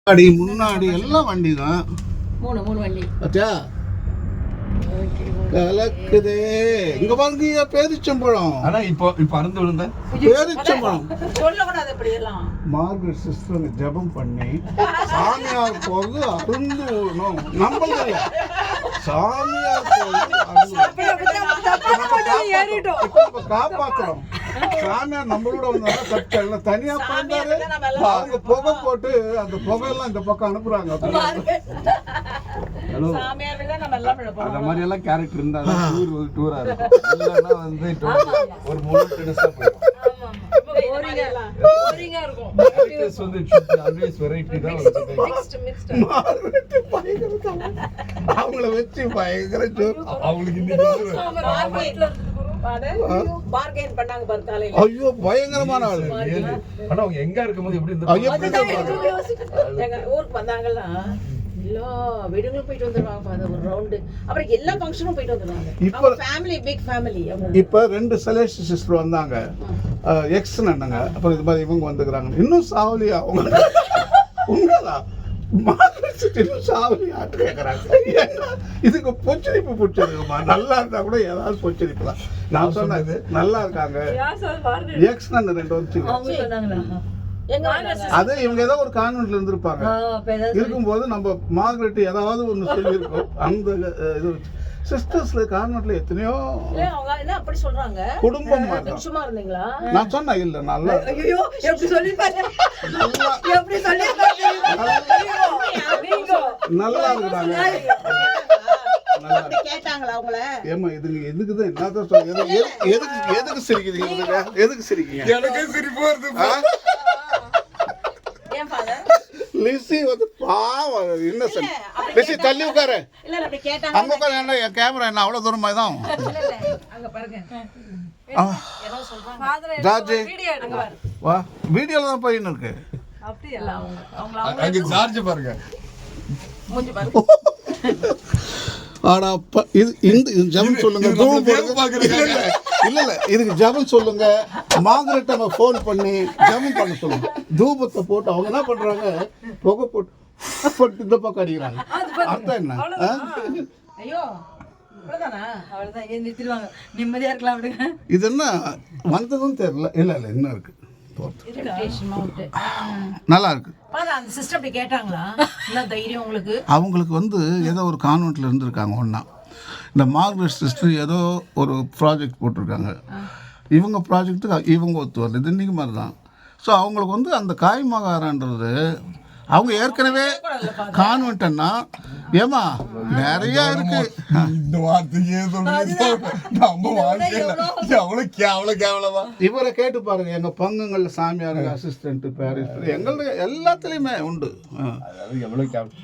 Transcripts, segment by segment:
முன்னாடி எல்லாம் வண்டி தான். மூணு வண்டி அச்சா கலக்குதே. இங்க பாருங்க பேரிச்சம்பழம். ஆனா இப்போ அறந்து விழுந்த பேரிச்சம்பழம் சொல்லக்கூடாது அப்படி எல்லாம். மார்கரெட் சிஸ்டர் ஜெபம் பண்ணி சாமியார் போது அருந்து விழணும். நம்பல சாமியார் போது காப்பாத்துறோம். சாமியார் நம்மளோட வந்தாங்க கட்டல தனியா போனாரு. அவங்க புகை போட்டு அந்த புகையெல்லாம் இந்த பக்கம் அனுப்புறாங்க. ஹலோ அந்த மாதிரி எல்லாம் கேரக்டர் இருந்தா டூரா இருக்கும். இல்லைன்னா வந்து ஒரு மூணு டென்னிஸா போயிடும். அவங்கள வச்சு பயங்கர ஐயோ பயங்கரமான ஆளு. ஆனா அவங்க எங்க இருக்கும்போது எப்படி ஊருக்கு வந்தாங்கன்னா எல்லா வீடுகளும் போயிட்டு வந்துருவாங்க. ஒரு ரவுண்டு அப்புறம் எல்லா ஃபங்க்ஷனும் போயிட்டு வந்துருவாங்க. இப்ப ஃபேமிலி பிக் ஃபேமிலி. இப்ப 2 செலேஸ்ட் சிஸ்டர் வந்தாங்க. எக்ஸ் நண்ணுங்க. அப்புறம் இது மாதிரி இவங்க வந்துக்கிறாங்க. இன்னும் சாவலியா அவங்க உங்களா சாவலியாட்டு கேட்கறாங்க. இதுக்கு பொச்சரிப்பு பிடிச்சிருக்குமா? நல்லா இருந்தா கூட ஏதாவது பொச்சரிப்பு தான். நான் சொன்னது நல்லா இருக்காங்க. எக்ஸ் நண்ணு 2 வந்து அது இவங்க ஏதோ ஒரு கான்வென்ட்ல இருந்திருப்பாங்க. இருக்கும்போது நம்ம மார்கரெட் ஏதாவது ஒண்ணு சொல்லியிருக்கோம். அந்த இது சிஸ்டர்ஸ்ல கான்வென்ட்ல எத்தனையோ அப்படி சொல்றாங்க. குடும்பம் சும்மா இருந்தீங்களா? நான் சொன்னா இல்ல நல்லா ஐயோ எப்படி சொல்லி எப்படி சொல்லி நல்லா இருக்காங்க. கேட்டாங்களா அவங்கள? ஏமா இதுங்க எதுக்குதான் என்னதான் சொல்லுங்க. எதுக்கு சிரிக்கிறீங்க? எதுக்கு சிரிக்கிறீங்க? எனக்கு சிரிப்பு வருது. லிசி வந்து பாவம் இன்னசென்ட். லிசி தள்ளி உட்காரு. இல்ல அப்படி கேட்டாங்க. அங்க உட்காரு. என்ன என் கேமரா என்ன அவ்வளவு தூரமா தான்? அங்க பாருங்க. ஏதோ சொல்றாங்க. ஜார்ஜ் வா வீடியோல தான் போயின்னு இருக்கு. அப்படியே இல்ல அவங்க அங்க ஜார்ஜ் பாருங்க. மூஞ்சி பாருங்க. ஆனா இது இந்த ஜெபம் சொல்லுங்க. இல்ல இதுக்கு ஜெபம் சொல்லுங்க. மார்கரெட் நம்ம ஃபோன் பண்ணி ஜெபம் பண்ண சொல்லுங்க. தூபத்தை போட்டு அவங்க என்ன பண்றாங்க? புகை போட்டு இந்த பக்கம் அடிக்கிறாங்க. அர்த்தம் என்ன? ஐயோ அவ்வளவுதானா? அவ்வளவுதான் நிறுத்திடுவாங்க. நிம்மதியா இருக்கலாம் அப்படிங்க. இது என்ன வந்ததும் தெரியல. இல்ல இன்னும் இருக்கு. நல்லா இருக்கு. அந்த சிஸ்டர் அப்படி கேட்டாங்களா? என்ன தைரியம் உங்களுக்கு? அவங்களுக்கு வந்து ஏதோ ஒரு கான்வென்ட்ல இருந்திருக்காங்க. ஒன்றா இந்த மார்கரெட் சிஸ்டர் ஏதோ ஒரு ப்ராஜெக்ட் போட்டிருக்காங்க. இவங்க ப்ராஜெக்ட்டுக்கு இவங்க ஒத்து வரல. இது இன்றைக்கி மாதிரி தான். ஸோ அவங்களுக்கு வந்து அந்த காய்மகாரன்றது அவங்க ஏற்கனவே கான்வென்ட்னா ஏமா நிறைய இருக்கு. இந்த வார்த்தையே சொல்றீங்க. நம்ம வாழ்க்கையில எவ்வளவு கேவலமா. இவரை கேட்டு பாருங்க. எங்க பங்குங்கள்ல சாமியார் அசிஸ்டன்ட் பாரிஸ் எங்களுக்கு எல்லாத்துலயுமே உண்டு. எவ்வளவு கேவலம்.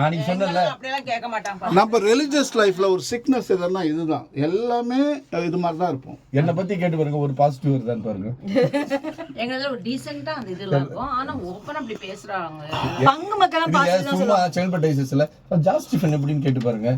நான் நீங்க சொன்னல அப்படிலாம் கேட்க மாட்டாங்க. நம்ம ரிலிஜியஸ் லைஃப்ல ஒரு சிக்னஸ் எதுனா இதுதான். எல்லாமே இது மாதிரி தான் இருப்போம். என்னை பத்தி கேட்டு பாருங்க. ஒரு பாசிட்டிவ் வருதான்னு பாருங்க. எங்களதுல ஒரு டீசென்ட்டா அந்த இதுல இருக்கும். ஆனா ஓபனா அப்படி பேசுறாங்க. பங்கு மக்கள் சும்மா செயல்பட்ட எப்படின்னு கேட்டு பாருங்க.